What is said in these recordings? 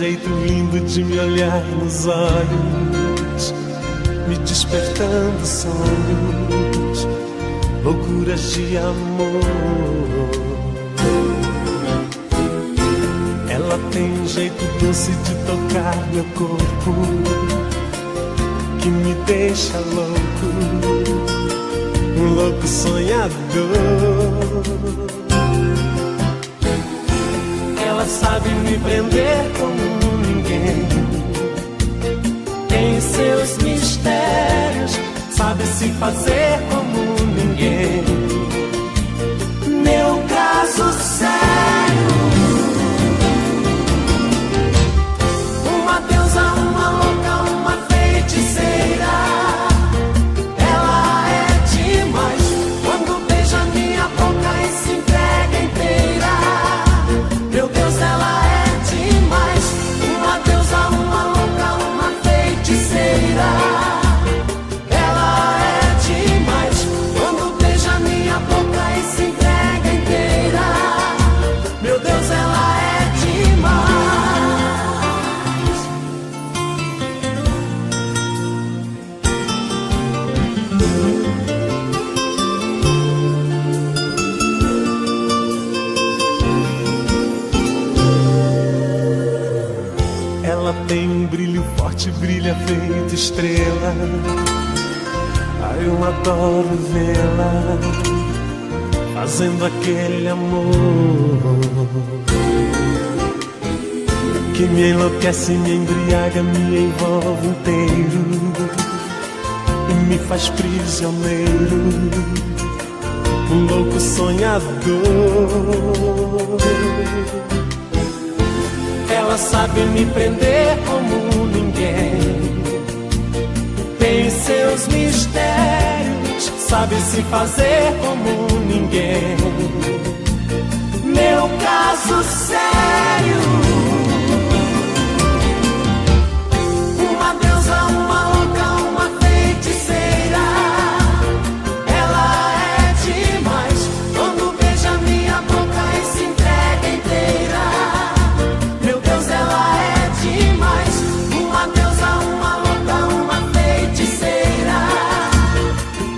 jeito lindo de me olhar nos olhos, me despertando sonhos, loucuras de amor. Ela tem um jeito doce de tocar meu corpo, que me deixa louco, um louco sonhador. Ela sabe me prender como ninguém, tem seus mistérios, sabe se fazer como ninguém. Meu caso sério, uma deusa, uma louca, uma feiticeira. Ela é demais quando beija minha boca e se entrega inteira. Meu Deus, ela é demais, uma deusa, uma louca, uma feiticeira. Ela é demais quando beija minha boca e se entrega inteira. Meu Deus, ela é demais. Ela tem um brilho forte, brilha feito estrela. Ai, eu adoro vê-la fazendo aquele amor que me enlouquece, me embriaga, me envolve inteiro e me faz prisioneiro, um louco sonhador. Ela sabe me prender como ninguém, tem seus mistérios, sabe se fazer como ninguém. Meu caso sério, uma deusa, uma louca, uma feiticeira. Ela é demais quando beija minha boca e se entrega inteira. Meu Deus, ela é demais, uma deusa, uma louca, uma feiticeira.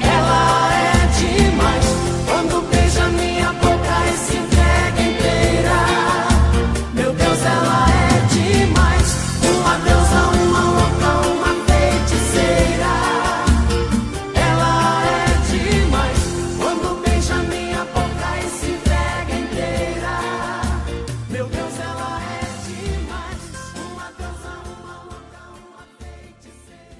Ela é demais quando beija minha boca e se entrega inteira. Meu Deus, ela é demais, uma deusa, uma louca, uma feiticeira. Ela é demais quando beija minha boca e se entrega inteira. Meu Deus, ela é demais, uma deusa, uma louca, uma feiticeira.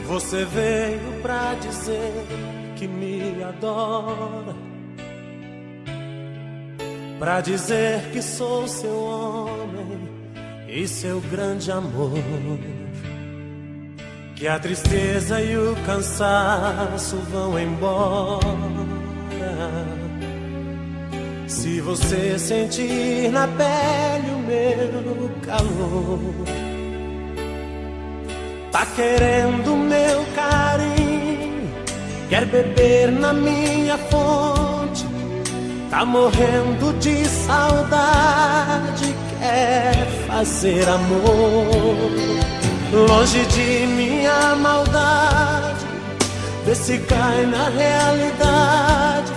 Você veio pra dizer que me adora, pra dizer que sou seu homem e seu grande amor, que a tristeza e o cansaço vão embora se você sentir na pele o meu calor. Tá querendo meu carinho, quer beber na minha fonte, tá morrendo de saudade, quer fazer amor. Longe de minha maldade, vê se cai na realidade.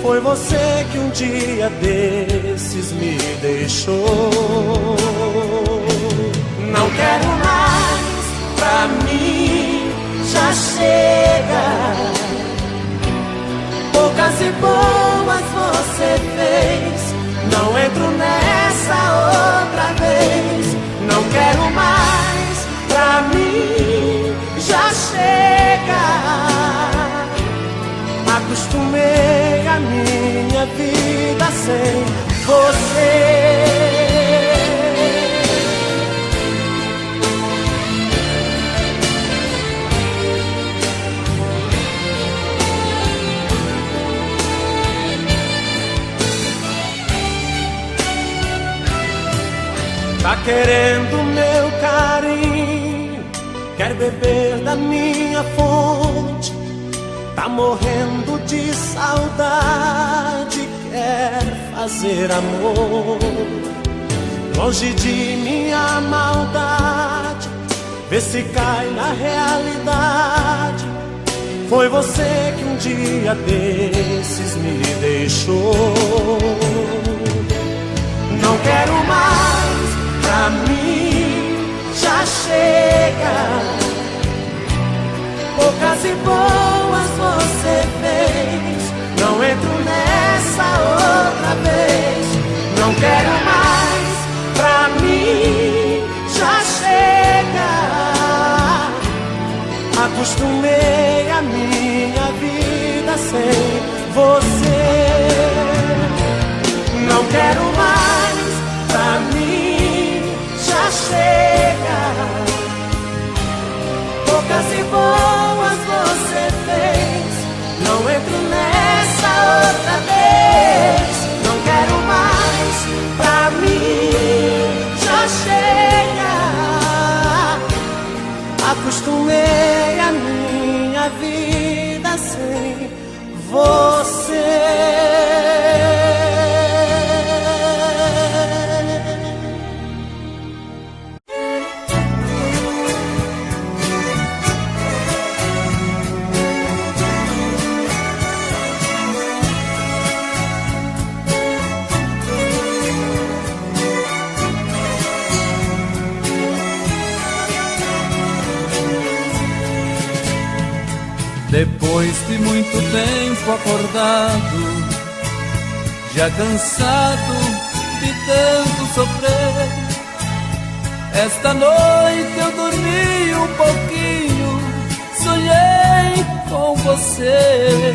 Foi você que um dia desses me deixou. Não quero mais, pra mim já chega. Poucas e boas você fez, não entro nessa outra vez. Não quero mais, pra mim já chega. Acostumei a minha vida sem você. querendo meu carinho, quer beber da minha fonte, tá morrendo de saudade, quer fazer amor. Longe de minha maldade, vê se cai na realidade. Foi você que um dia desses me deixou. Não quero mais, pra mim já chega. Poucas e boas você fez, não entro nessa outra vez. Não quero mais, pra mim já chega. Acostumei a minha vida sem você. Não quero mais, pra mim já chega. Poucas e boas você fez, não entro nessa outra vez. Não quero mais, pra mim já chega. Acostumei a minha vida sem você. Depois de muito tempo acordado, já cansado de tanto sofrer, esta noite eu dormi um pouquinho, sonhei com você.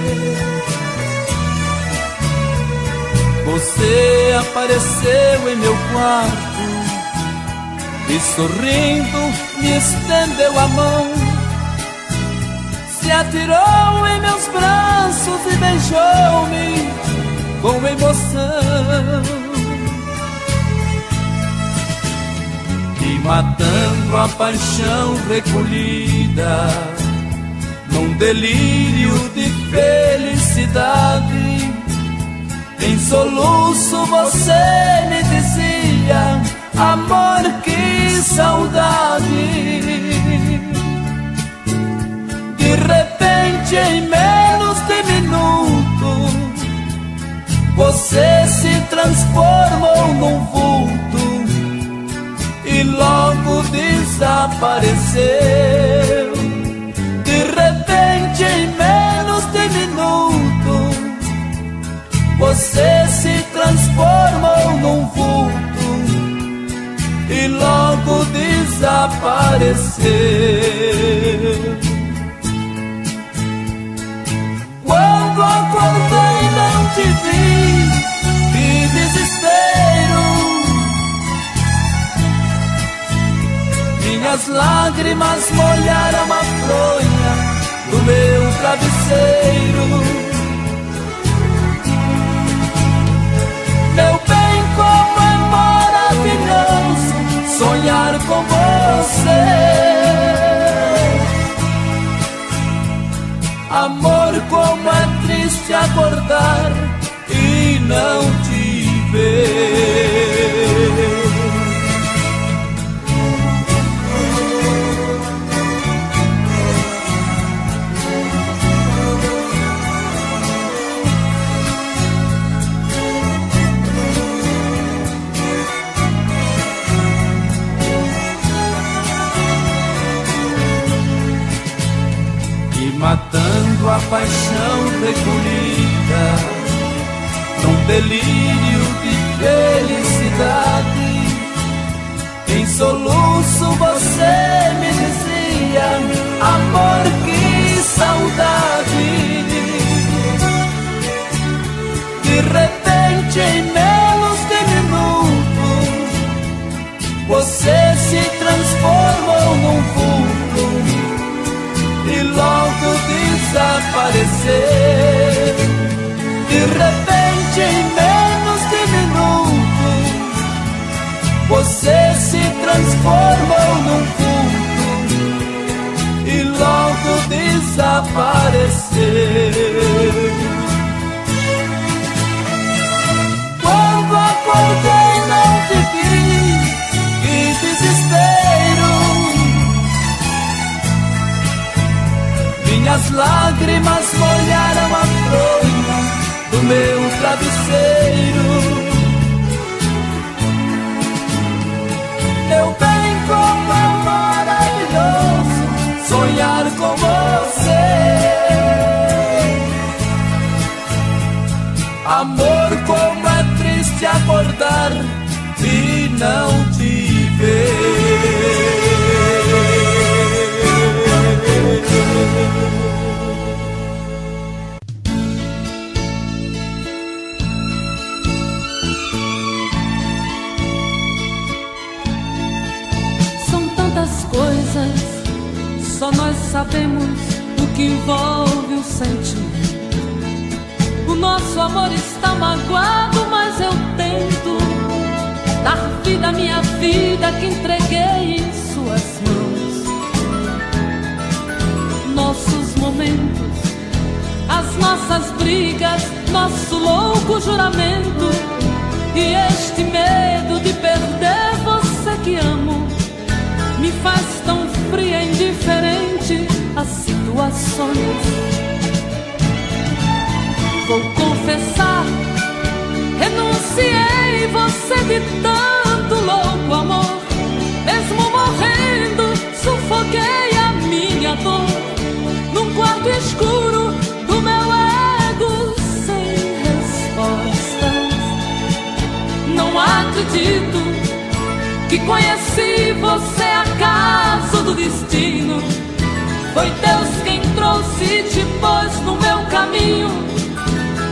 Você apareceu em meu quarto e sorrindo me estendeu a mão, se atirou em meus braços e beijou-me com emoção. E matando a paixão recolhida, num delírio de felicidade, em soluço você me dizia: amor, que saudade. De repente, em menos de minuto, você se transformou num vulto e logo desapareceu. De repente, em menos de minuto, você se transformou num vulto e logo desapareceu. Quando acordei não te vi, que desespero. Minhas lágrimas molharam a fronha do meu travesseiro. Meu bem, como é maravilhoso sonhar com você. Amor, como é triste acordar e não te ver. Matando a paixão recolhida, num delírio de felicidade, em soluço você me dizia: amor, que saudade. De repente, em menos de minuto, você se transformou num vulto e logo desaparecer. De repente, em menos de minuto, você se transformou num vulto e logo desapareceu. Quando acordei não te vi, que desespero. Minhas lágrimas molharam a fronha do meu travesseiro. Meu bem, como é maravilhoso sonhar com você. Amor, como é triste acordar e não te ver. São tantas coisas, só nós sabemos o que envolve o sentimento. O nosso amor está magoado, mas eu tento dar vida à minha vida que entreguei em suas mãos. Nossos momentos, as nossas brigas, nosso louco juramento e este medo de perder você que amo me faz tão fria e indiferente às situações. Vou confessar, renunciei você de tanto louco amor. Mesmo morrendo, sufoquei a minha dor num quarto escuro do meu ego sem respostas. Não acredito que conheci você acaso do destino. Foi Deus quem trouxe e te pôs no meu caminho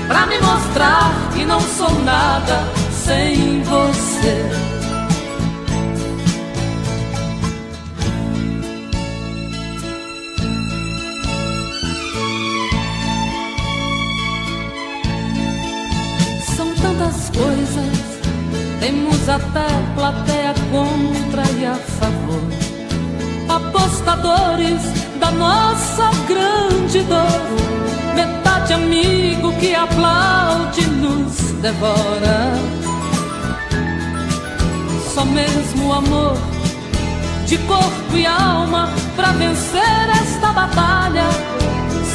pra me mostrar que não sou nada sem você. São tantas coisas, temos até plateia contra e a favor, apostadores da nossa grande dor. Metade amigo que aplaude nos devora. Só mesmo o amor de corpo e alma pra vencer esta batalha.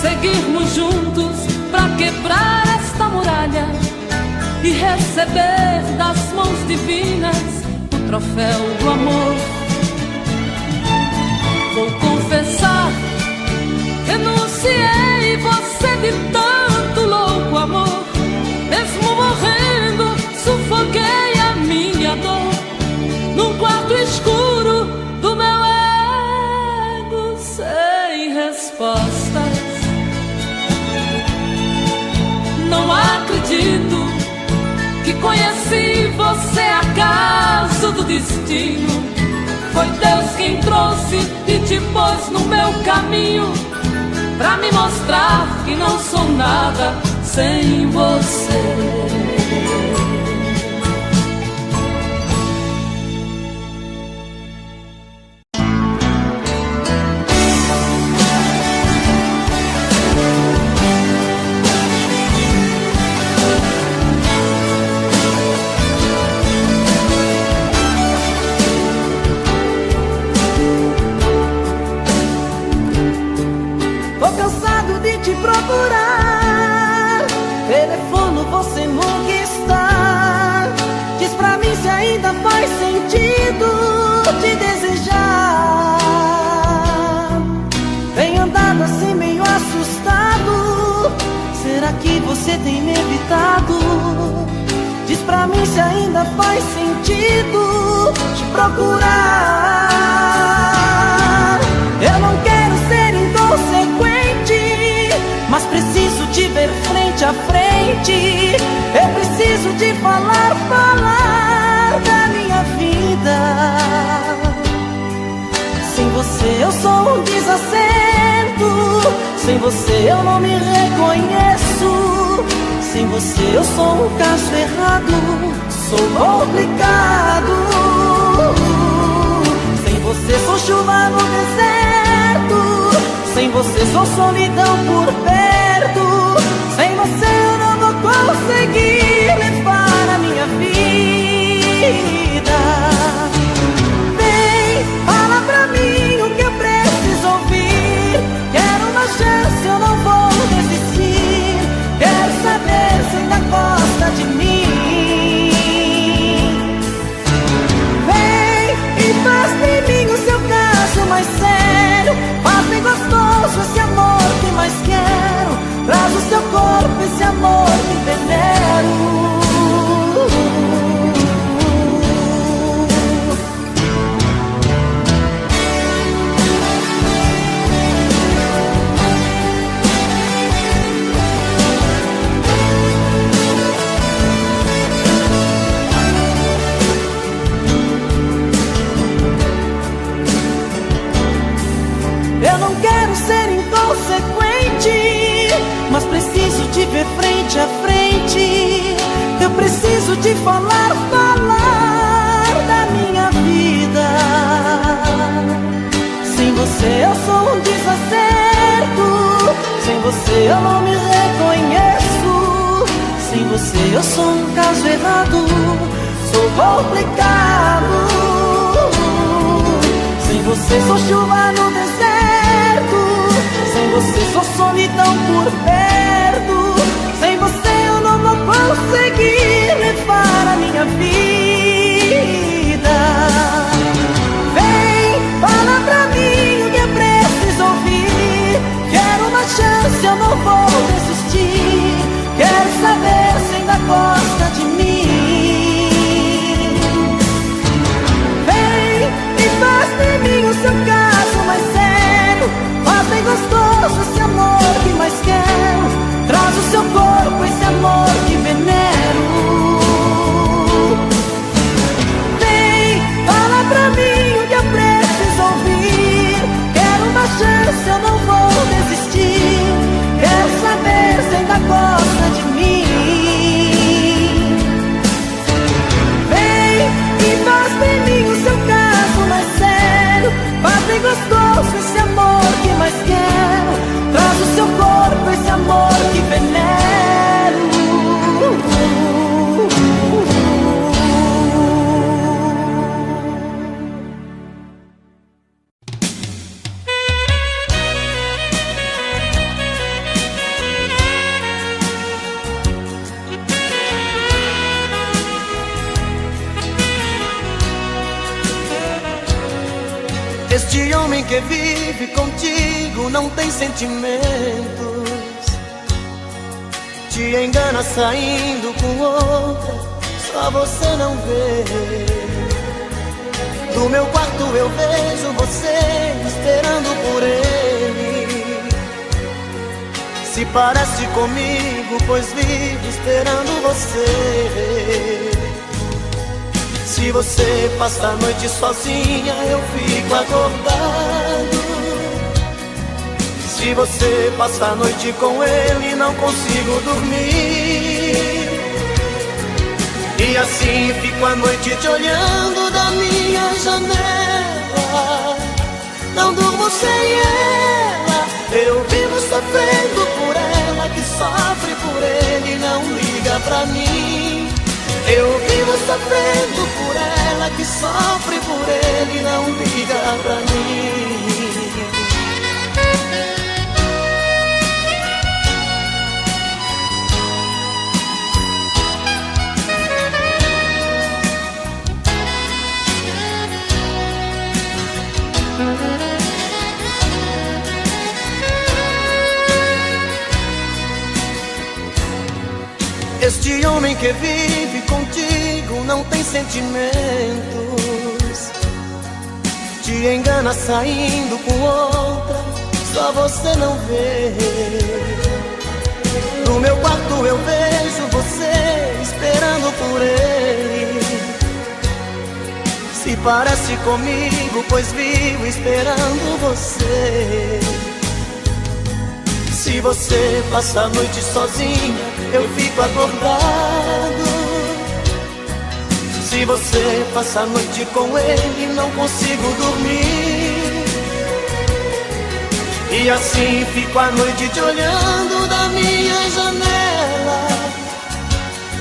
Seguirmos juntos pra quebrar esta muralha e receber das mãos divinas o troféu do amor. Vou confessar, renunciei você de tanto louco amor. Mesmo morrendo, sufoquei a minha dor num quarto escuro do meu ego sem respostas. Não acredito que conheci você acaso do destino. Foi Deus quem trouxe e te pôs no meu caminho pra me mostrar que não sou nada sem você. Procurar, telefono, você nunca está. Diz pra mim se ainda faz sentido te desejar. Vem andado assim meio assustado, será que você tem me evitado? Diz pra mim se ainda faz sentido te procurar. Eu não quero ser inconsequente, mas preciso te ver frente a frente. Eu preciso te falar da minha vida. Sem você eu sou um desacerto, sem você eu não me reconheço. Sem você eu sou um caso errado, sou complicado. chuva no deserto. Sem você sou solidão por perto. Sem você eu não vou conseguir levar a minha vida. Vem, fala pra mim o que eu preciso ouvir. Quero uma chance, eu não vou desistir. Quero saber se ainda gosta de mim. Vem e faz de mim o seu caso mais sério. Faz bem gostoso esse amor que mais quero. Traz o seu corpo, esse amor que venero. Eu não quero ser inconsequente, mas preciso te ver frente a frente. Eu preciso te falar da minha vida. Sem você eu sou um desacerto. Sem você eu não me reconheço. Sem você eu sou um caso errado. Sou complicado. Sem você sou chuva no deserto. Sem você sou solidão por perto. Sem você eu não vou conseguir levar a minha vida. Vem, fala pra mim o que eu preciso ouvir. Quero uma chance, eu não vou desistir. Quero saber se ainda gosta de mim. Vem e faz de mim o seu caso mais sério. Faz bem gostoso esse amor que mais quero. Traz o seu corpo, esse amor que venero. Vem, fala pra mim o que eu preciso ouvir. Quero uma chance, eu não vou desistir. Quero saber se ainda gosta de mim. Vem e faz de mim o seu caso mais sério. Faz bem gostoso esse amor que mais quero. Traz o seu corpo, esse amor que venero. Este homem que vive contigo não tem sentimentos. Te engana saindo com outra, só você não vê. Do meu quarto eu vejo você esperando por ele. Se parece comigo, pois vive esperando você. Se você passa a noite sozinha, eu fico acordado. Se você passa a noite com ele, não consigo dormir. E assim fico a noite te olhando da minha janela. Não durmo sem ela. Eu vivo sofrendo por ela, que sofre por ele, não liga pra mim. Eu vivo sofrendo por ela, que sofre por ele, não liga pra mim. Este homem que vive contigo não tem sentimentos. Te engana saindo com outra, só você não vê. No meu quarto eu vejo você esperando por ele. Se parece comigo, pois vivo esperando você. Se você passa a noite sozinha, eu fico acordado. Se você passa a noite com ele, não consigo dormir. E assim fico a noite te olhando da minha janela.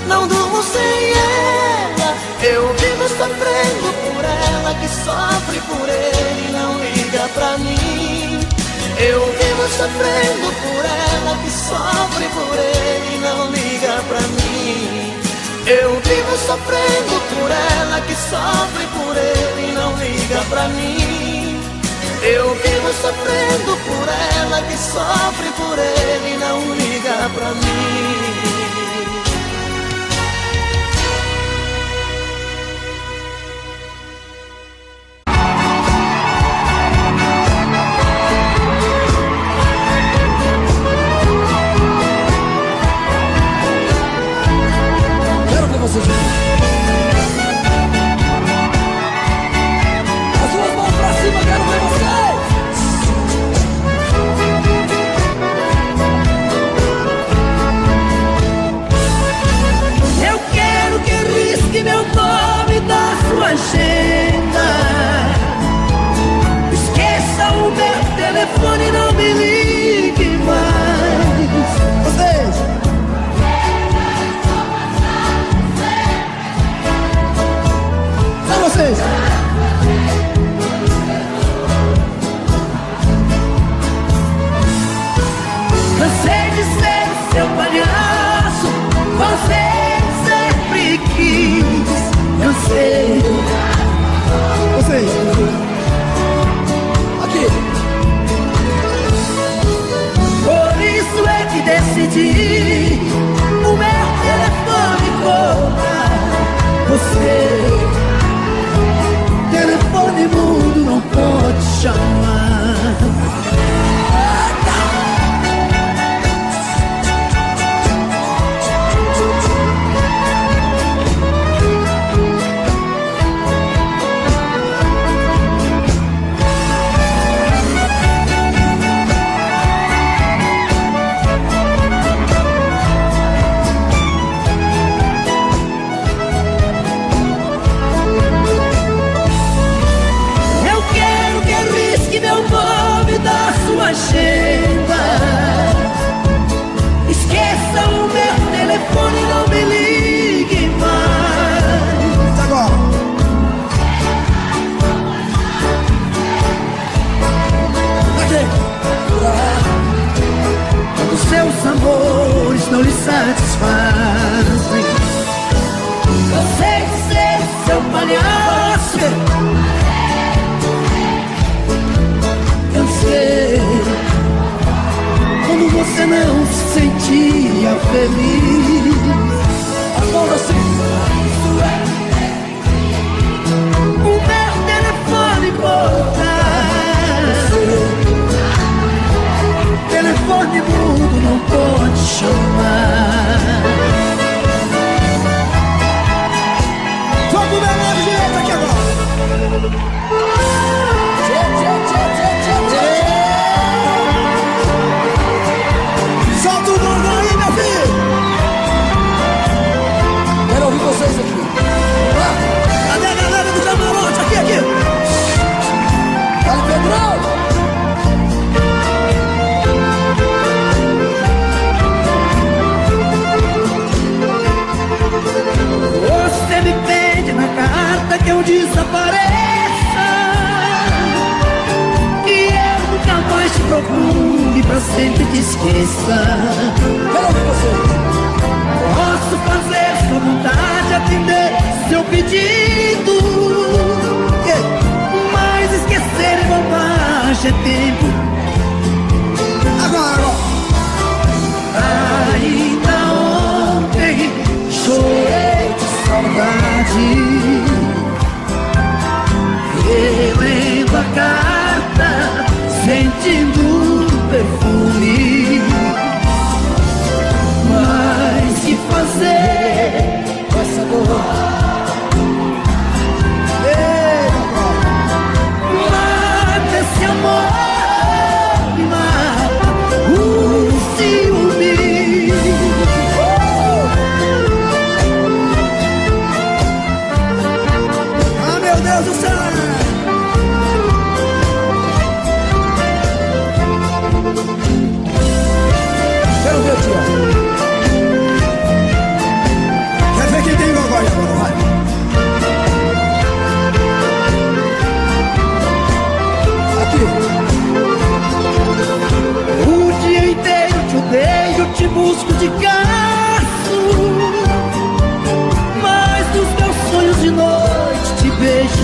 Não durmo sem ela, eu vivo sofrendo por ela, que sofre por ele e não liga pra mim. Eu vivo sofrendo por ela, que sofre por ele e não liga pra mim. Eu vivo sofrendo por ela, que sofre por ele e não liga pra mim. Eu vivo sofrendo por ela, que sofre por ele e não liga pra mim. Quero ver vocês aqui. As duas mãos pra cima, quero ver vocês. Eu quero que risque meu nome da sua agenda. Esqueça o meu telefone, não me ligue mais. Vocês. Só vocês. Cansei de ser seu palhaço, você sempre quis. Cansei. Vocês. Aqui. Por isso é que decidi o meu telefone cobrar você. Telefone mudo não pode chamar. Eu quero que risque meu nome da sua agenda. Esqueça o meu telefone, não me ligue mais. Agora. Aqui. Os seus amores não lhe satisfazem. Cansei de ser seu palhaço. Cansei quando você não se sentia feliz. As mãos assim. O meu telefone cortar. Telefone mudo não pode chamar. Vamos pro meu lado direito aqui agora. Solta o gongão aí, meu filho. Quero ouvir vocês aqui. Vamos lá. Cadê a galera do camarote? Aqui, aqui. Fala, Pedrão. Você me pede na carta que eu desapareça, que eu nunca mais te procure, pra sempre te esqueça. Quero ouvir vocês. Posso fazer sua vontade, atender seu pedido, mas esquecer é bobagem, é tempo. Agora. Ainda ontem chorei de saudade, relendo a carta, sentindo o perfume.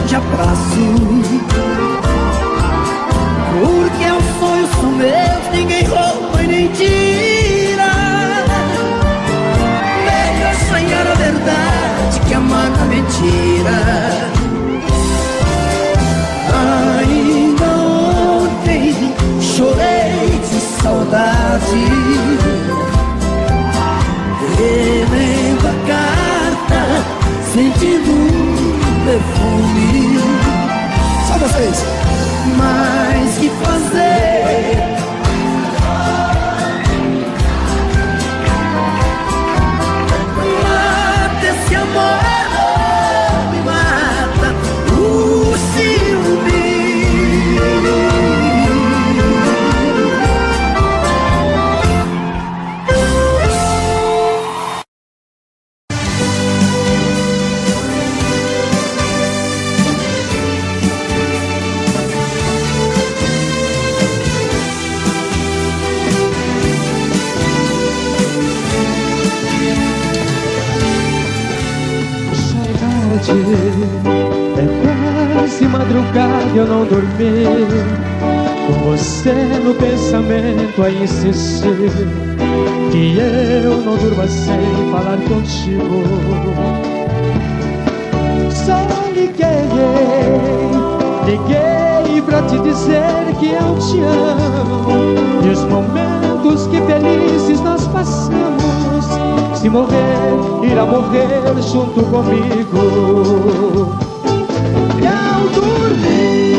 grande abraço. Porque os sonhos são meus, ninguém rouba e nem tira. Melhor sonhar a verdade que amar a mentira. Ainda ontem chorei de saudade, relendo a carta, sentindo um perfume. Só vocês. Mas que fazer? Mata esse amor, me mata o ciúme. É quase madrugada e eu não dormi, com você no pensamento a insistir, que eu não durma sem falar contigo. Só liguei pra te dizer que eu te amo, e os momentos que felizes nós passamos, se morrer, irá morrer junto comigo. E ao dormir,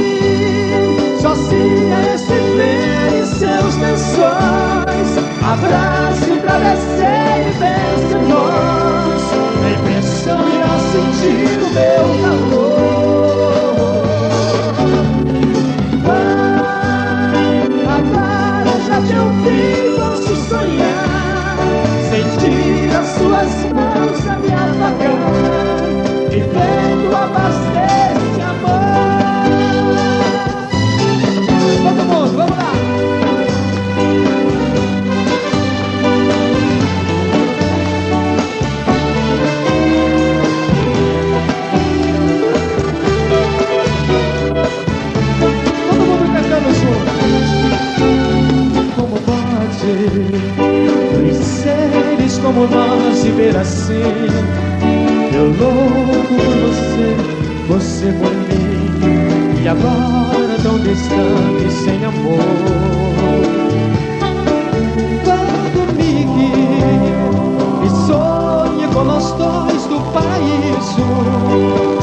sozinha estive em seus lençóis, abraço, travesseiro e vencedores. A impressão irá sentir o meu calor. Agora já te ouvi, posso sonhar, sentir as suas mãos a me afagar, vivendo a paz desse amor. Todo mundo, vamos lá! Todo mundo cantando junto. Como pode dois seres como nós se ver assim? Eu louco por você, você por mim, e agora tão distante, sem amor. Vá dormir e sonhe com nós dois do paraíso,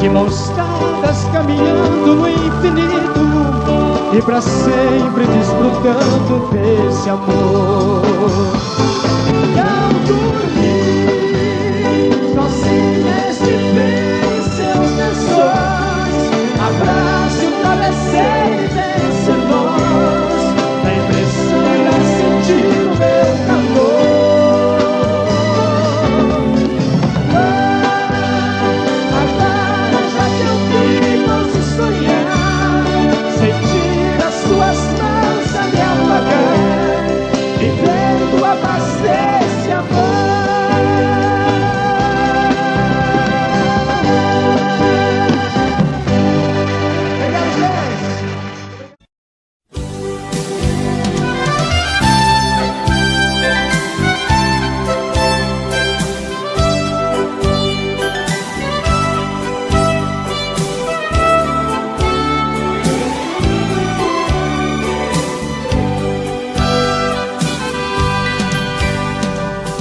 de mãos dadas caminhando no infinito, e pra sempre desfrutando desse amor. E ao dormir, sozinha estive em seus lençóis, abraço, travesseiro e vencedores. Da impressão irá sentir o meu calor. Agora já que eu vi, posso sonhar, sentir as suas mãos a me apagar, vivendo a paz desse amor.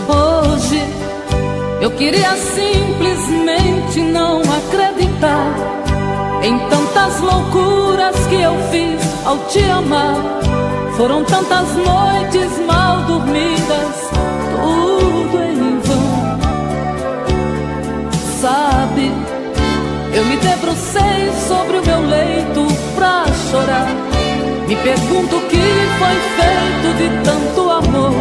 Hoje eu queria simplesmente não acreditar em tantas loucuras que eu fiz ao te amar. Foram tantas noites mal dormidas, tudo em vão. Sabe, eu me debrucei sobre o meu leito pra chorar. Me pergunto o que foi feito de tanto amor.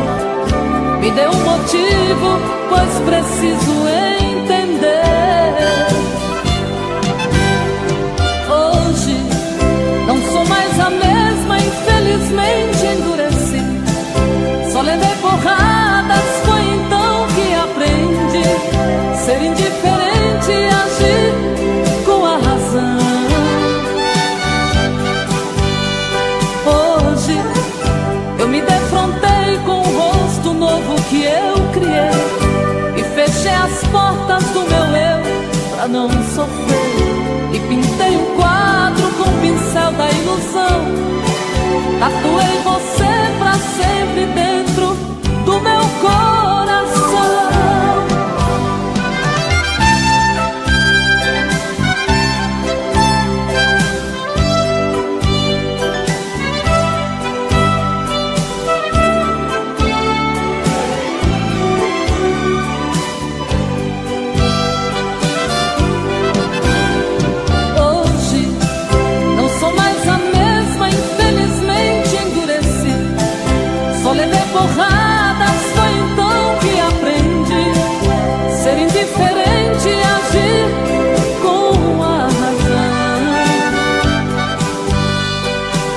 Me dê um motivo, pois preciso entender. Hoje não sou mais a mesma, infelizmente endureci. Só levei porradas, foi então que aprendi ser indiferente e agir com a razão. as portas do meu eu pra não sofrer. E pintei um quadro com o pincel da ilusão. Tatuei você pra sempre dentro do meu coração. Porradas, foi então que aprendi ser indiferente e agir com a razão.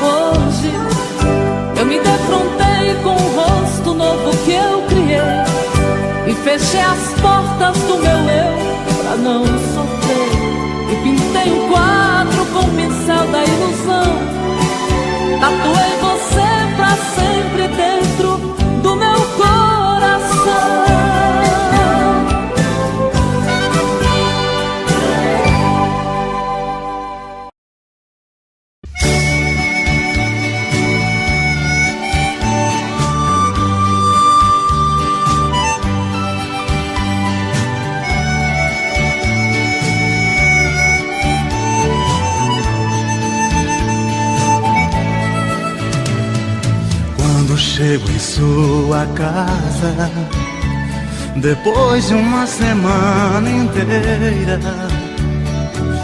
Hoje eu me defrontei com o rosto novo que eu criei e fechei as portas do meu eu pra não sofrer. E pintei um quadro com o pincel da ilusão. Tatuei você pra sempre dentro do meu coração. Chego em sua casa depois de uma semana inteira.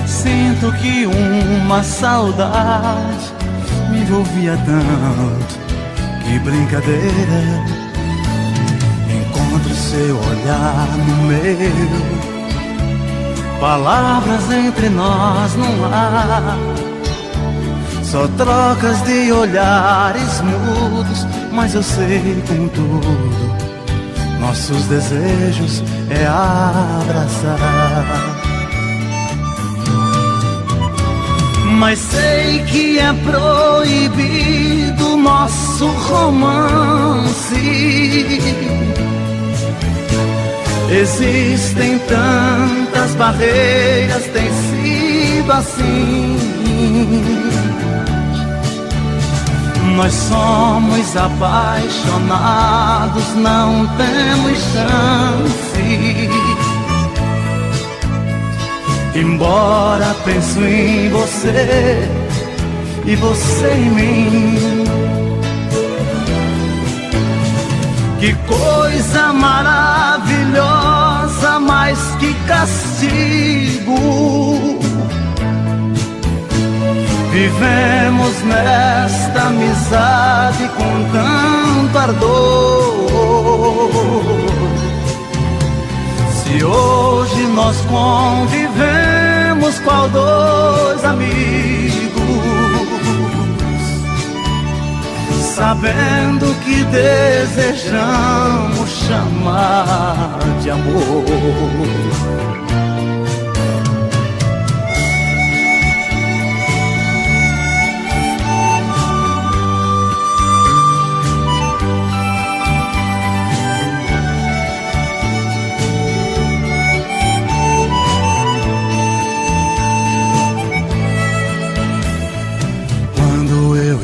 Sinto que uma saudade me envolvia tanto. Que brincadeira. Encontro seu olhar no meu. Palavras entre nós não há. Só trocas de olhares mudos, mas eu sei contudo, nossos desejos é abraçar. Mas sei que é proibido nosso romance. Existem tantas barreiras, tem sido assim. Nós somos apaixonados, não temos chance. Embora penso em você e você em mim. Que coisa maravilhosa, mais que castigo. Vivemos nesta amizade com tanto ardor. Se hoje nós convivemos qual dois amigos, sabendo que desejamos chamar de amor.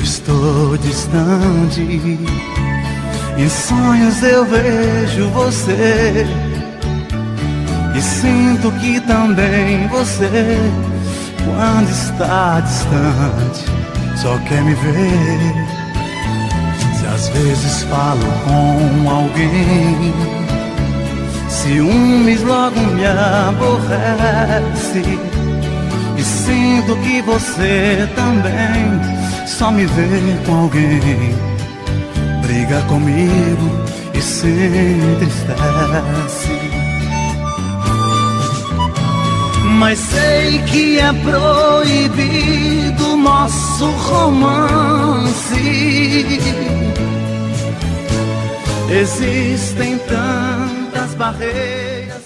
Estou distante, em sonhos eu vejo você e sinto que também você, quando está distante, só quer me ver. Se às vezes falo com alguém, ciúmes logo me aborrece. E sinto que você também só me vê com alguém, briga comigo e se entristece. Mas sei que é proibido nosso romance. Existem tantas barreiras.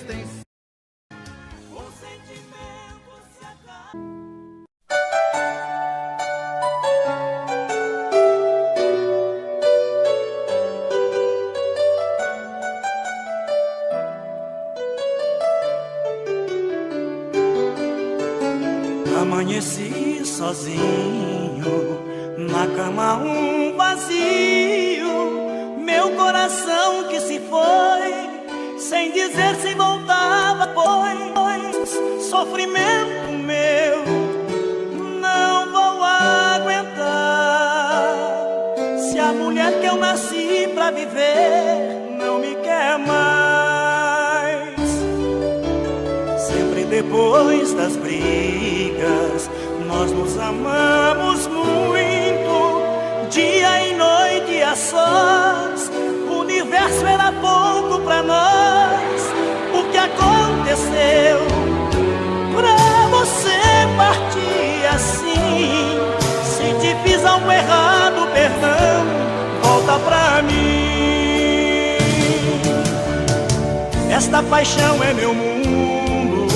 Amanheci sozinho, na cama um vazio, meu coração que se foi, sem dizer se voltava, pois sofrimento meu não vou aguentar. Se a mulher que eu nasci pra viver não me quer mais. Sempre depois das brigas nós nos amamos muito, dia e noite a sós. O universo era pouco pra nós. O que aconteceu pra você partir assim? Se te fiz algo errado, perdão, volta pra mim. Esta paixão é meu mundo,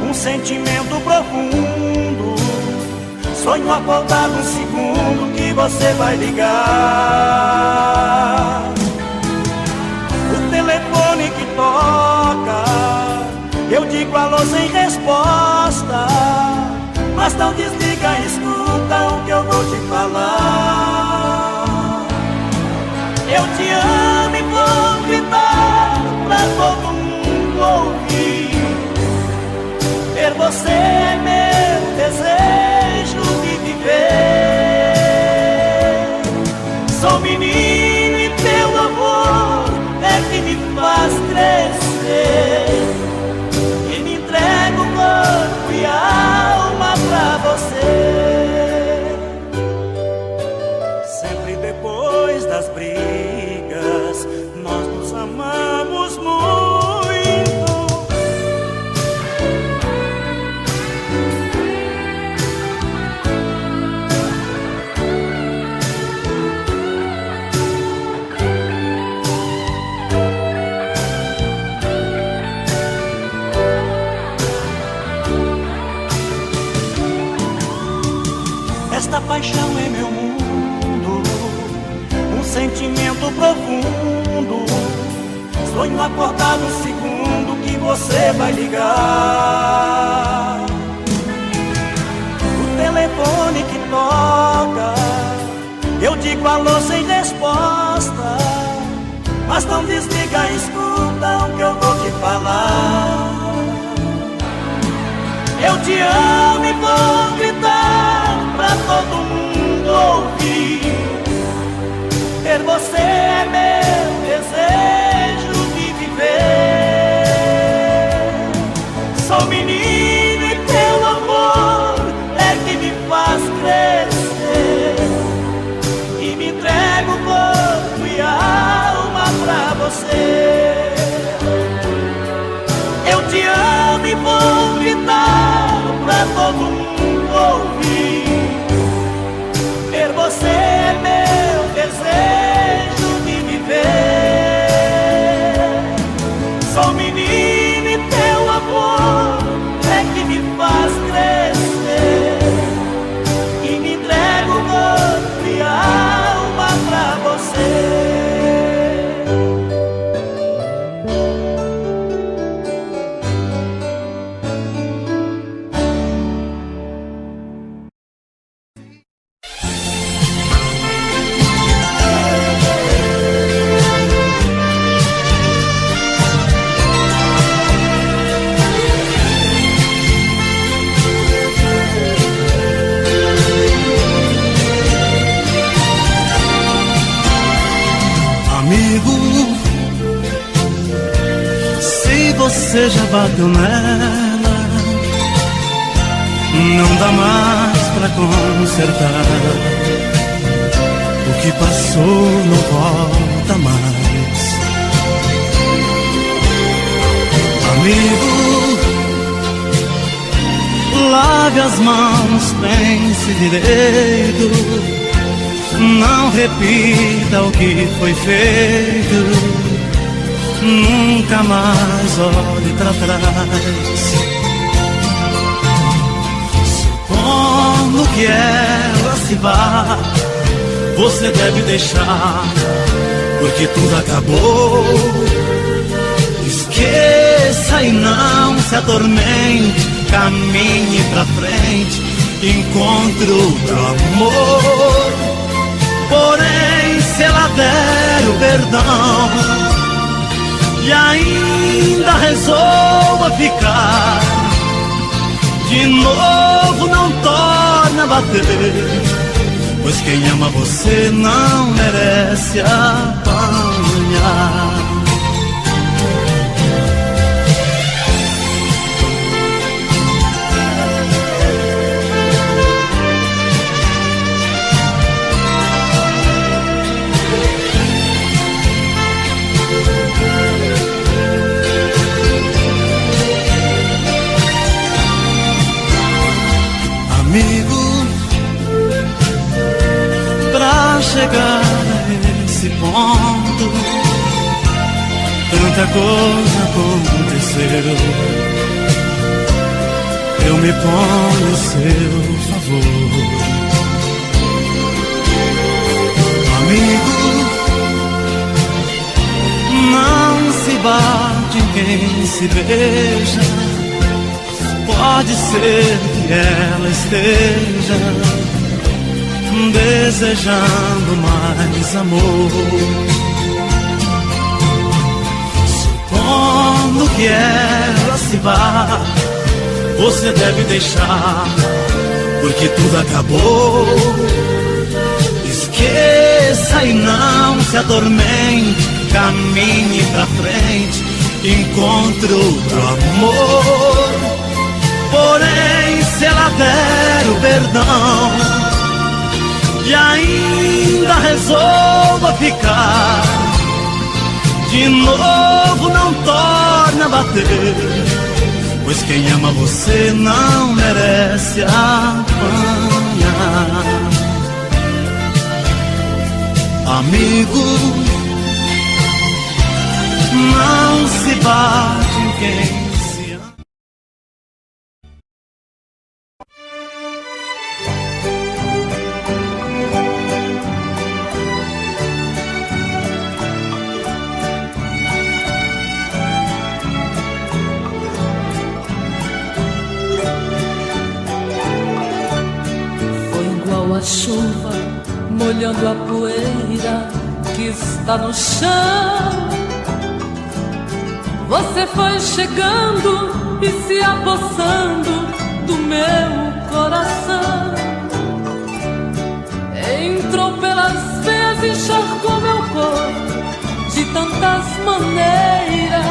um sentimento profundo. Sonho acordado um segundo que você vai ligar. O telefone que toca, eu digo alô sem resposta, mas não desliga, escuta o que eu vou te falar. Eu te amo e vou gritar pra todo mundo ouvir. Ter você é meu desejo de viver. Sou menino e teu amor é que me faz crescer. E me entrego corpo e alma pra você. Sempre depois das brigas nós nos amamos muito. Esta paixão é meu mundo, um sentimento profundo. Sonho acordado um segundo que você vai ligar. O telefone que toca, eu digo alô sem resposta, mas não desliga, escuta o que eu vou te falar. Eu te amo e vou gritar pra todo mundo ouvir. Ter você é meu desejo de viver. Sou menino e teu amor é que me faz crescer. E me entrego corpo e alma pra você. Eu te amo e vou gritar pra todo mundo ouvir. Ter você é meu desejo de viver. Sou menino e teu amor é que me faz crescer. E me entrego corpo e alma pra você. Você já bateu nela, não dá mais pra consertar. O que passou não volta mais. Amigo, lave as mãos, pense direito. Não repita o que foi feito. Nunca mais olhe pra trás. Supondo que ela se vá, você deve deixar, porque tudo acabou. Esqueça e não se atormente, caminhe pra frente, encontre outro amor. Porém, se ela der o perdão e ainda resolva ficar, de novo não torna a bater, pois quem ama você não merece apanhar. Amigo, pra chegar a esse ponto, tanta coisa aconteceu. Eu me ponho a seu favor. Amigo, não se bate em quem se beija. Pode ser que ela esteja desejando mais amor. Supondo que ela se vá, você deve deixar, porque tudo acabou. Esqueça e não se atormente, caminhe pra frente, encontre outro amor. Porém, se ela der o perdão e ainda resolva ficar, de novo não torna a bater, pois quem ama você não merece apanhar. Amigo, não se bate em quem a chuva molhando a poeira que está no chão. Você foi chegando e se apossando do meu coração. Entrou pelas veias e encharcou meu corpo de tantas maneiras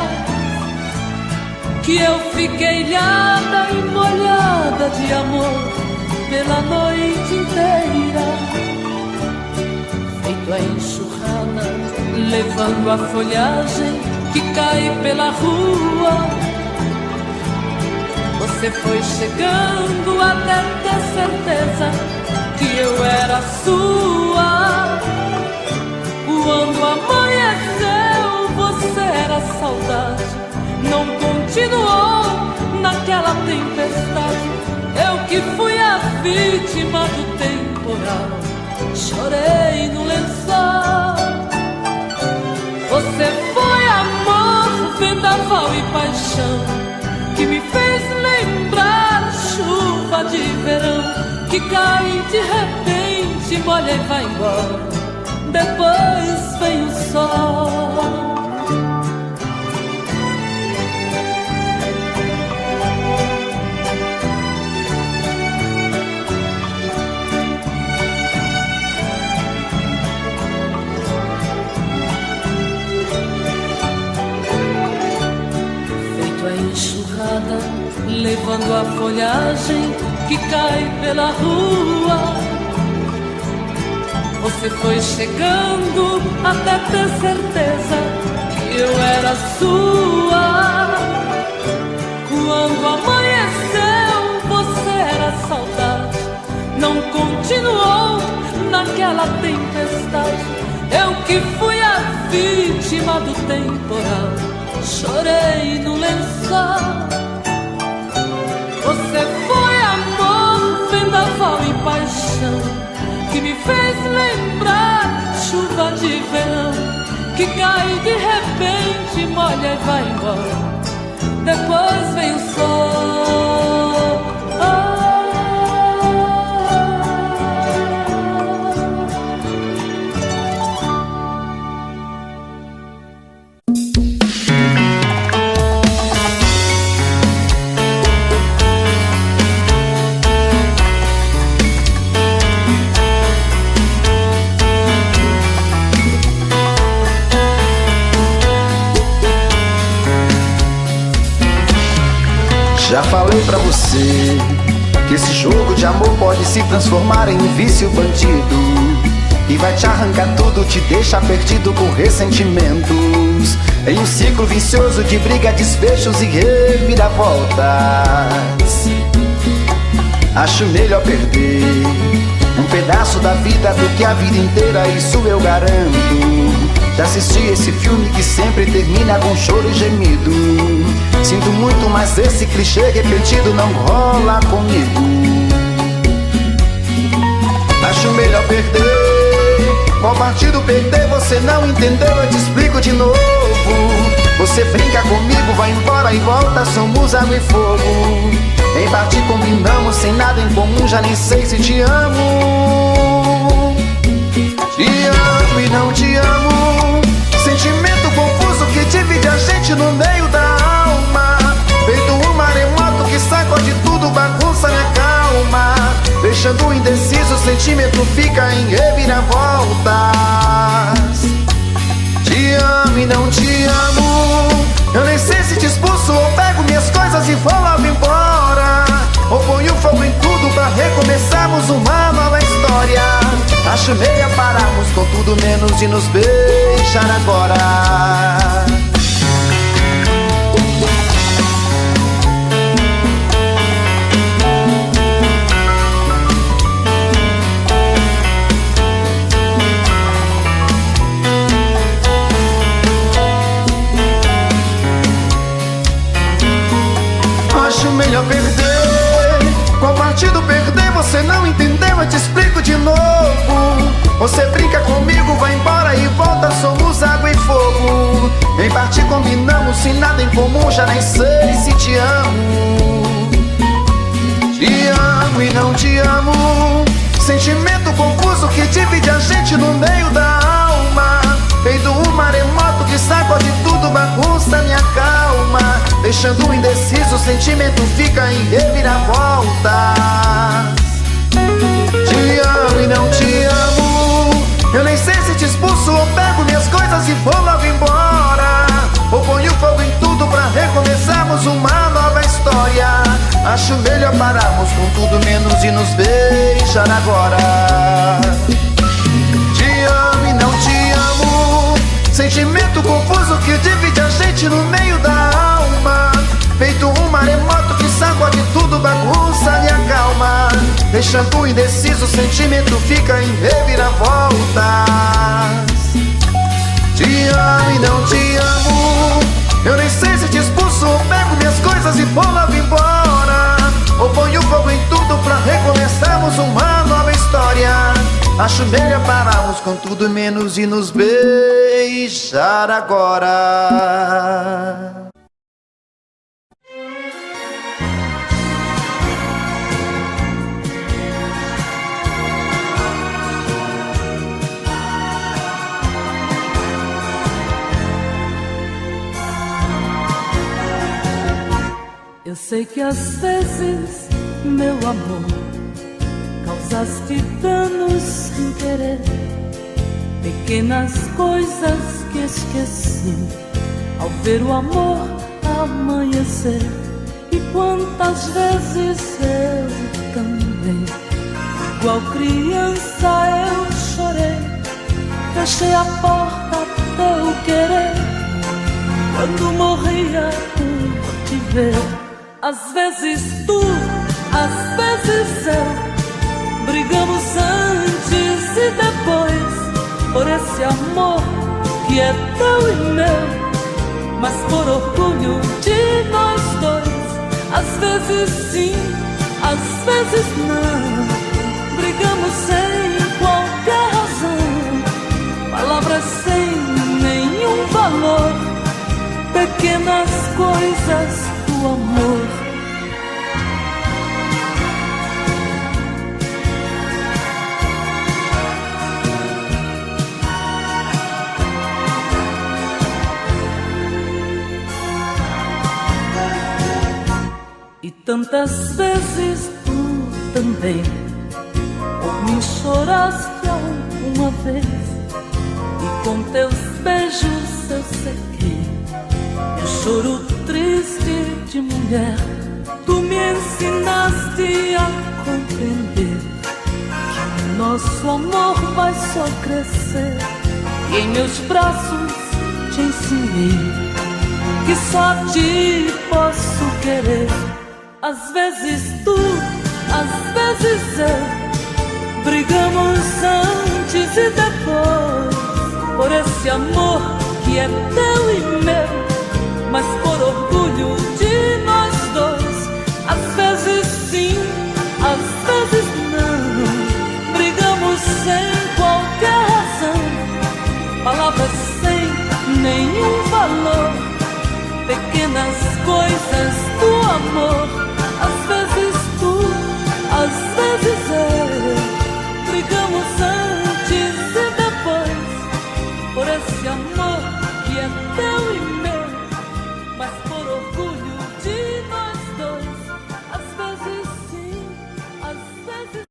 que eu fiquei ilhada e molhada de amor pela noite inteira. Feito a enxurrada, levando a folhagem que cai pela rua. Você foi chegando até ter certeza que eu era sua. Quando amanheceu, você era saudade, não continuou naquela tempestade. Eu que fui a vítima do temporal, chorei no lençol. Você foi amor, vendaval e paixão, que me fez lembrar chuva de verão, que cai de repente, molha e vai embora, depois vem o sol. Levando a folhagem que cai pela rua. Você foi chegando até ter certeza que eu era sua. Quando amanheceu, você era saudade, não continuou naquela tempestade. Eu que fui a vítima do temporal, chorei no lençol. Você foi amor, vendaval e paixão, que me fez lembrar chuva de verão, que cai de repente, molha e vai embora, depois vem o sol. Já falei pra você que esse jogo de amor pode se transformar em um vício bandido, e vai te arrancar tudo, te deixar perdido com ressentimentos, em um ciclo vicioso de briga, desfechos e reviravoltas. Acho melhor perder um pedaço da vida do que a vida inteira, isso eu garanto. Já assisti esse filme que sempre termina com choro e gemido. Sinto muito, mas esse clichê repetido não rola comigo. Acho melhor perder. Qual partido perder? Você não entendeu, eu te explico de novo. Você brinca comigo, vai embora e volta, somos água e fogo. Em partir combinamos, sem nada em comum, já nem sei se te amo. Te amo e não te amo, sentimento confuso que divide a gente no meio da alma. Feito um maremoto que sacode tudo, bagunça minha calma, deixando indeciso, o sentimento fica em reviravoltas. Te amo e não te amo, eu nem sei se te expulso ou pego minhas coisas e vou logo embora, ou ponho fogo em tudo pra recomeçarmos uma nova história. Acho melhor pararmos com tudo menos de nos beijar agora. Acho melhor perder. Qual partido perder? Você não entendeu, eu te explico de novo. Você brinca comigo, vai embora e volta, somos água e fogo. Em partir combinamos, sem nada em comum, já nem sei se te amo. Te amo e não te amo, sentimento confuso que divide a gente no meio da alma. Feito um maremoto que sacode tudo, bagunça minha calma, deixando indeciso, o sentimento fica em reviravoltas. Te amo e não te amo, eu nem sei se te expulso ou pego minhas coisas e vou logo embora, ou ponho fogo em tudo pra recomeçarmos uma nova história. Acho melhor pararmos com tudo menos de nos beijar agora. Te amo e não te amo, sentimento confuso que divide a gente no meio da alma. Feito um maremoto que sacode tudo, bagunça minha calma, deixando indeciso, o sentimento fica em reviravoltas. Te amo e não te amo, eu nem sei se te expulso ou pego minhas coisas e vou logo embora, ou ponho fogo em tudo pra recomeçarmos uma nova história. Acho melhor pararmos com tudo menos de nos beijar agora. Eu sei que às vezes, meu amor, causaste danos sem querer, pequenas coisas que esqueci ao ver o amor amanhecer. E quantas vezes eu também, igual criança eu chorei, fechei a porta ao teu querer, quando morria por te ver. Às vezes tu, às vezes eu, brigamos antes e depois por esse amor que é teu e meu, mas por orgulho de nós dois. Às vezes sim, às vezes não, brigamos sem qualquer razão, palavras sem nenhum valor, pequenas coisas do amor. E tantas vezes tu também por mim choraste alguma vez, e com teus beijos eu sequei meu choro triste de mulher ajude a compreender que o nosso amor vai só crescer. E em meus braços te ensinei que só te posso querer. Às vezes tu, às vezes eu, brigamos antes e depois por esse amor que é teu e meu, mas por orgulho de nós dois. Às vezes sim, às vezes não, brigamos sem qualquer razão, palavras sem nenhum valor, pequenas coisas do amor. Às vezes tu, às vezes eu, brigamos antes e depois por esse amor que é teu e meu, mas por orgulho de nós dois. Às vezes sim, às vezes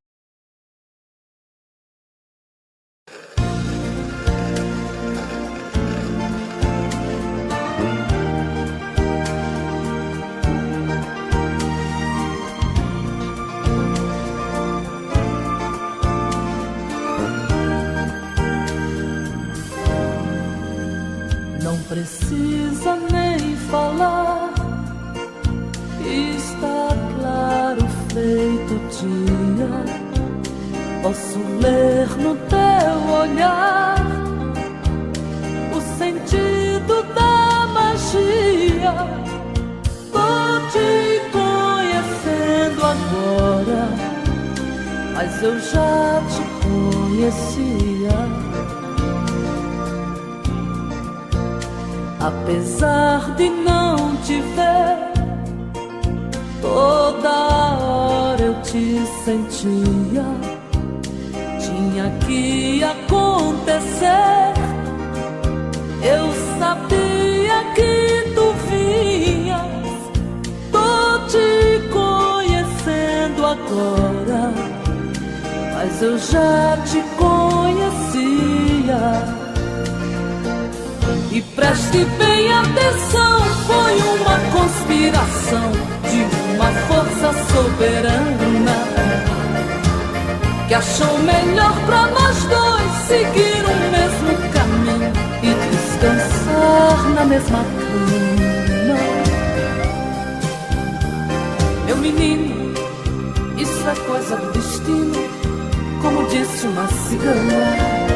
não precisa nem falar, está claro feito dia. Posso ler no teu olhar o sentido da magia. Tô te conhecendo agora, mas eu já te conhecia. Apesar de não te ver, toda hora eu te sentia. Tinha que acontecer, eu sabia que tu vinhas. Tô te conhecendo agora, mas eu já te conhecia. E preste bem atenção, foi uma conspiração de uma força soberana que achou melhor pra nós dois seguir o mesmo caminho e descansar na mesma cama. Meu menino, isso é coisa do destino, como disse uma cigana.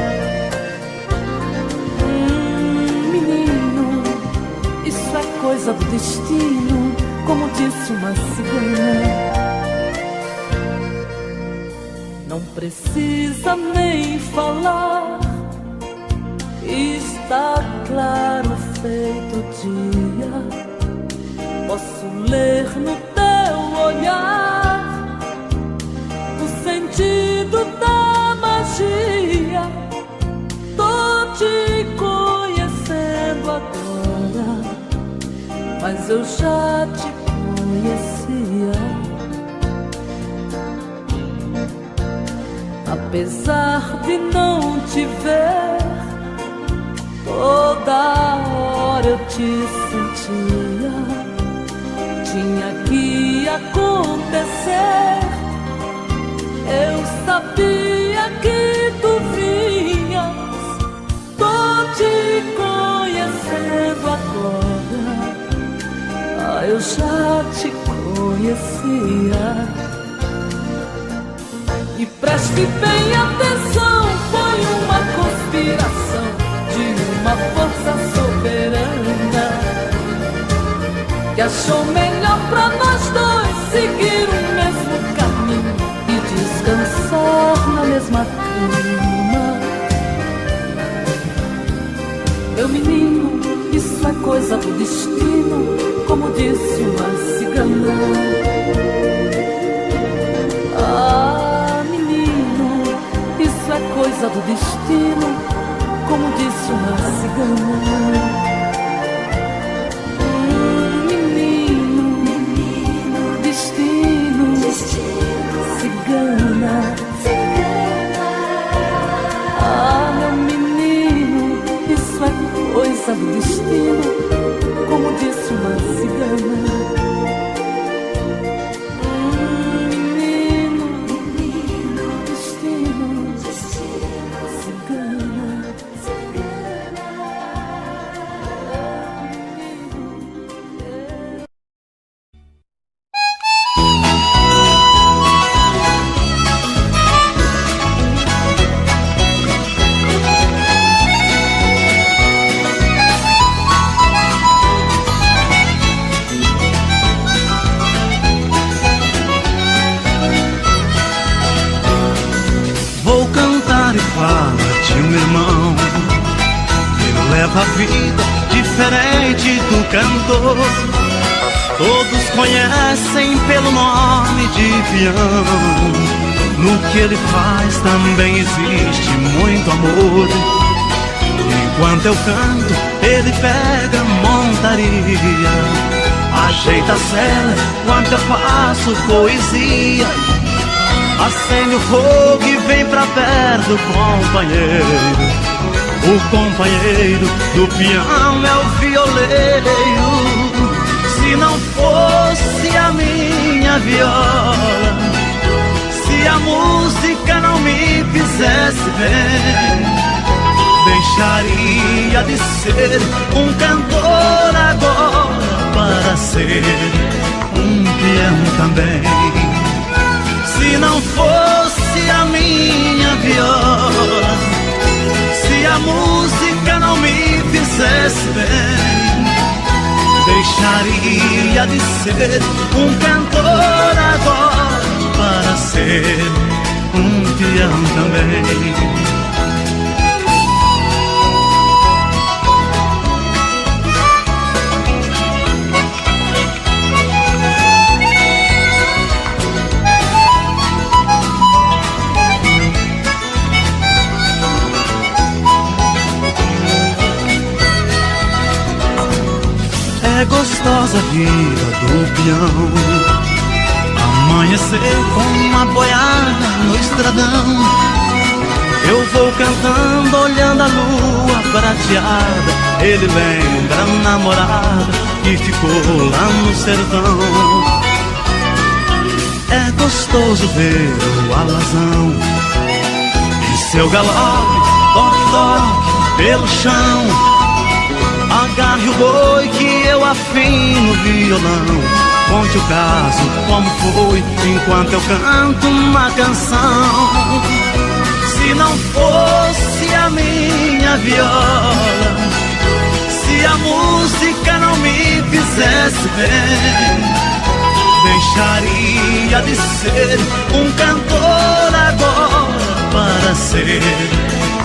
Isso é coisa do destino, como disse uma cigana. Não precisa nem falar, está claro feito dia. Posso ler no teu olhar o sentido da magia. Tô te conhecendo agora, mas eu já te conhecia. Apesar de não te ver, toda hora eu te sentia. Tinha que acontecer, eu sabia que tu vinhas. Tô te conhecendo agora, eu já te conhecia. E preste bem atenção, foi uma conspiração de uma força soberana que achou melhor pra nós dois seguir o mesmo caminho e descansar na mesma cama. Meu menino, isso é coisa do destino, como disse uma cigana. Ah, menino, isso é coisa do destino, como disse uma cigana. Menino, destino, cigana. Ah, meu menino, isso é coisa do destino, como disse uma cigana. leva a vida diferente do cantor. Todos conhecem pelo nome de peão. No que ele faz também existe muito amor. Enquanto eu canto, ele pega montaria, ajeita a cela enquanto eu faço poesia. Acende o fogo e vem pra perto, companheiro. O companheiro do peão é o violeiro. Se não fosse a minha viola, se a música não me fizesse bem, deixaria de ser um cantor agora para ser um peão também. Se não fosse a minha viola, se a música não me fizesse bem, deixaria de ser um cantor agora para ser um peão também. É gostosa a vida do peão, amanhecer com uma boiada no estradão. Eu vou cantando, olhando a lua prateada. Ele lembra a namorada que ficou lá no sertão. É gostoso ver o alazão e seu galope, toque-toque pelo chão. Agarre o boi que eu afino o violão. Conte o caso, como foi, enquanto eu canto uma canção. Se não fosse a minha viola, se a música não me fizesse bem, deixaria de ser um cantor agora para ser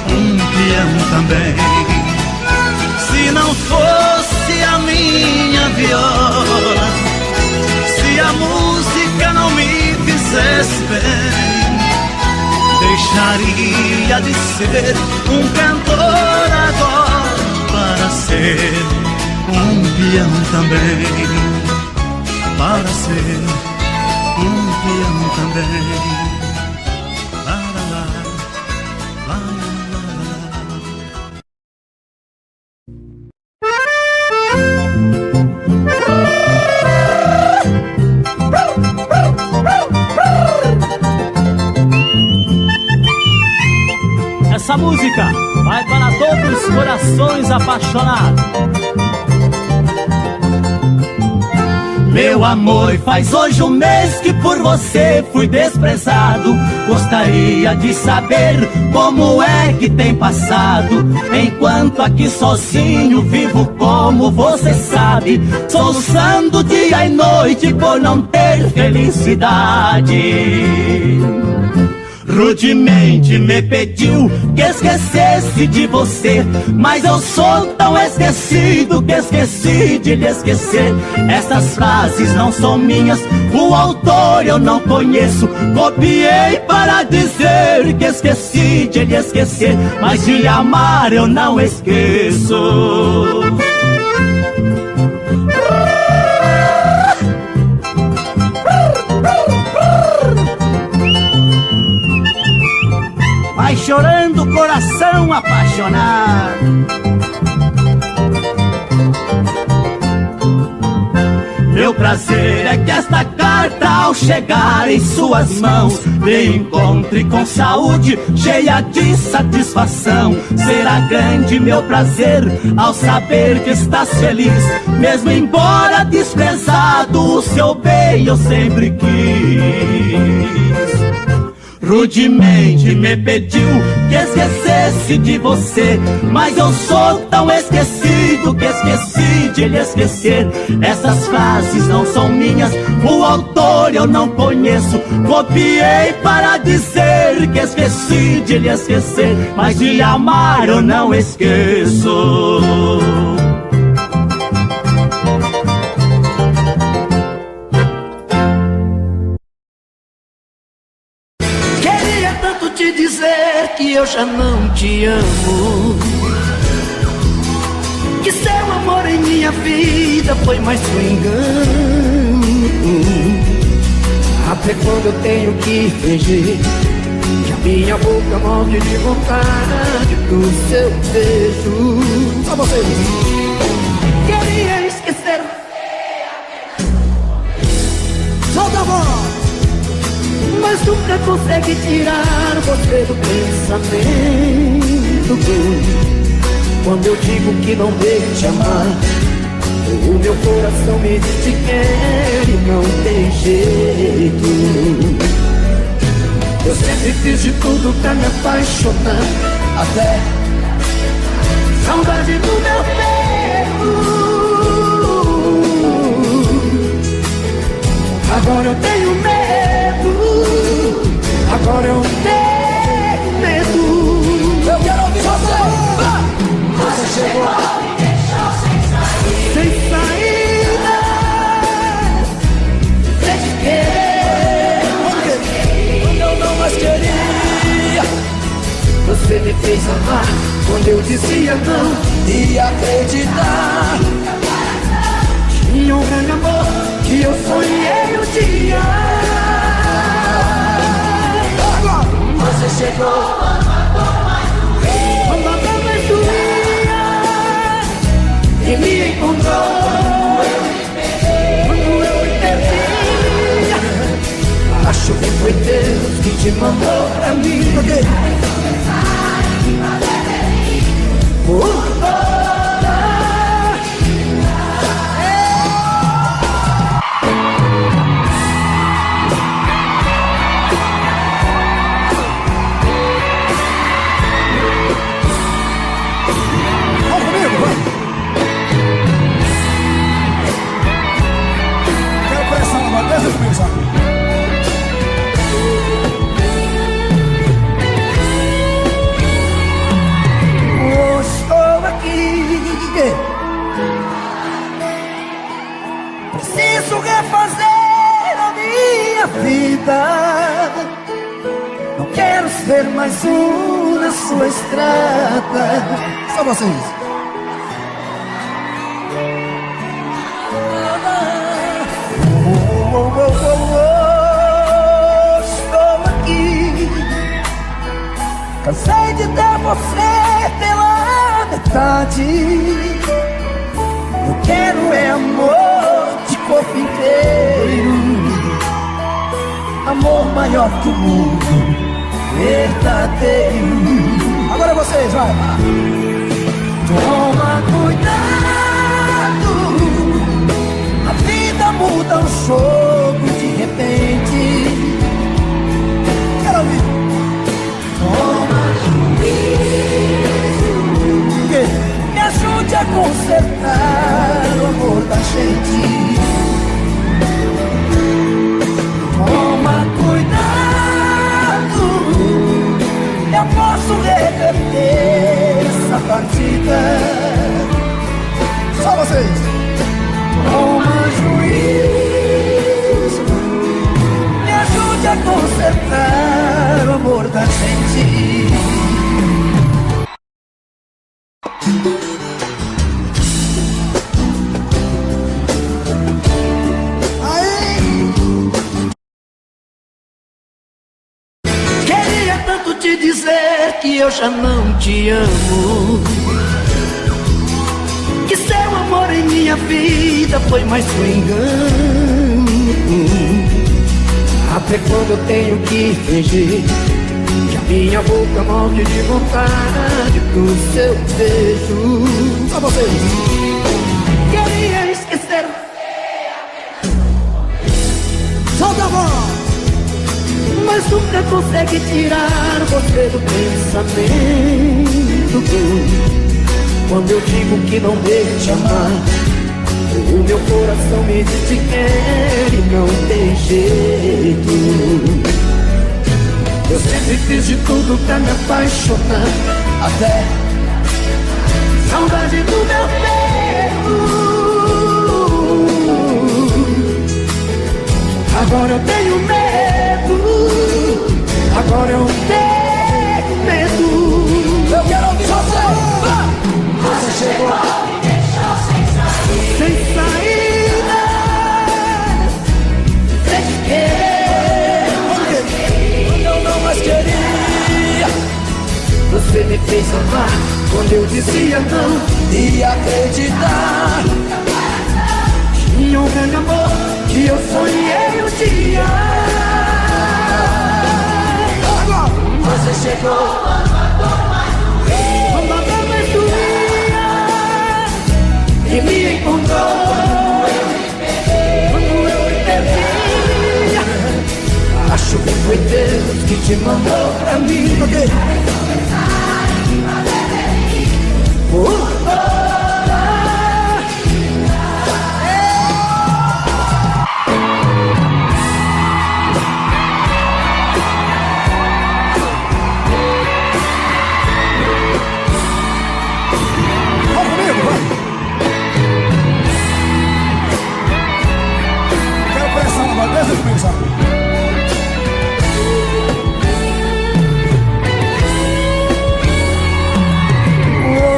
um peão também. Se não fosse a minha viola, se a música não me fizesse bem, deixaria de ser um cantor agora para ser um peão também. Para ser um peão também. Essa música vai para todos os corações apaixonados. Meu amor, faz hoje um mês que por você fui desprezado. Gostaria de saber como é que tem passado. Enquanto aqui sozinho vivo como você sabe, soluçando dia e noite por não ter felicidade. Rudemente me pediu que esquecesse de você, mas eu sou tão esquecido que esqueci de lhe esquecer. Essas frases não são minhas, o autor eu não conheço. Copiei para dizer que esqueci de lhe esquecer, mas de amar eu não esqueço. Vai chorando o coração apaixonado. Meu prazer é que esta carta, ao chegar em suas mãos, me encontre com saúde, cheia de satisfação. Será grande meu prazer ao saber que estás feliz, mesmo embora desprezado, o seu bem eu sempre quis. rudemente me pediu que esquecesse de você, mas eu sou tão esquecido que esqueci de lhe esquecer. Essas frases não são minhas, o autor eu não conheço. Copiei para dizer que esqueci de lhe esquecer, mas de lhe amar eu não esqueço. Te dizer que eu já não te amo, que seu amor em minha vida foi mais um engano. Até quando eu tenho que fingir que a minha boca morre de vontade do seu beijo. Só vocês. Queria esquecer. Solta a voz. Mas nunca consegue tirar você do pensamento. Quando eu digo que não devo te amar, o meu coração me diz que quer e não tem jeito. Eu sempre fiz de tudo pra me apaixonar, até saudade do meu peito. Agora eu tenho medo, agora eu tenho medo. Eu quero ouvir você. Você chegou sem saída, sem te querer, quando eu não mais queria. Você me fez amar quando eu dizia não e acreditar. Tinha um grande amor que eu sonhei um dia. Você chegou quando a dor mais doía e me encontrou quando eu me perdia. Acho que foi Deus que te mandou pra mim. Estou aqui, preciso refazer a minha vida. Não quero ser mais um na sua estrada. Só vocês. Estou aqui, cansei de ter você pela metade. Eu quero é amor de corpo inteiro, amor maior que o mundo, verdadeiro. Agora vocês, vai. Toma cuidado, a vida muda um jogo de repente. Quero ouvir. Toma juízo, me ajude a consertar o amor da gente. Toma cuidado, eu posso reverter essa partida. Só vocês. Toma juízo, me ajude a consertar o amor da gente. Queria tanto te dizer que eu já não te amo, que seu amor em minha vida foi mais um engano. Até quando eu tenho que fingir que a minha boca morre de vontade do seu beijo. Só vocês. Queria esquecer. Solta a voz. mas nunca consegue tirar você do pensamento. Quando eu digo que não devo te amar, o meu coração me diz que quer e não tem jeito. Eu sempre fiz de tudo pra me apaixonar, até saudade do meu peito. Agora eu tenho medo, agora eu tenho medo. Eu quero ouvir você. Você chegou sem saída, sem querer. Quando eu não mais queria, você me fez amar. Quando eu dizia não e acreditar, tinha um grande amor que eu sonhei um dia. Você chegou quando a dor mais doía e me encontrou quando eu me perdi. Acho que foi Deus que te mandou pra mim.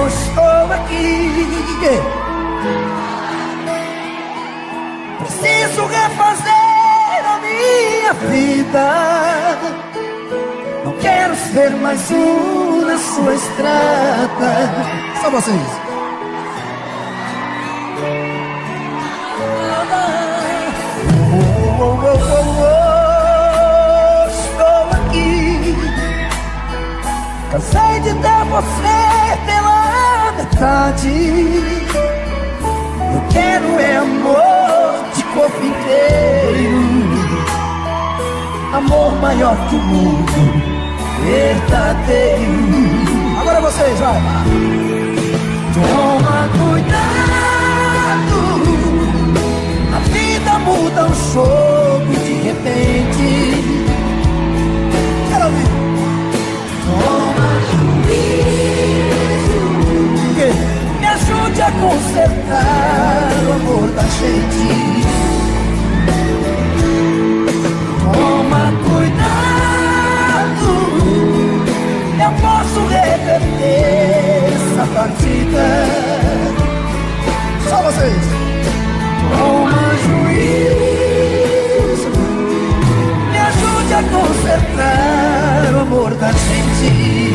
Estou aqui, preciso refazer a minha vida. Não quero ser mais um na sua estrada. Só vocês. Estou aqui, cansei de dar você pela metade. Eu quero é amor de corpo inteiro, amor maior que o mundo, verdadeiro. Agora vocês, vai. Toma cuidado, a vida muda um jogo de repente. Quero ouvir. Toma juízo, me ajude a consertar o amor da gente. Toma cuidado, eu posso reverter essa partida. Só vocês. Toma juízo, me ajude a consertar o amor da gente.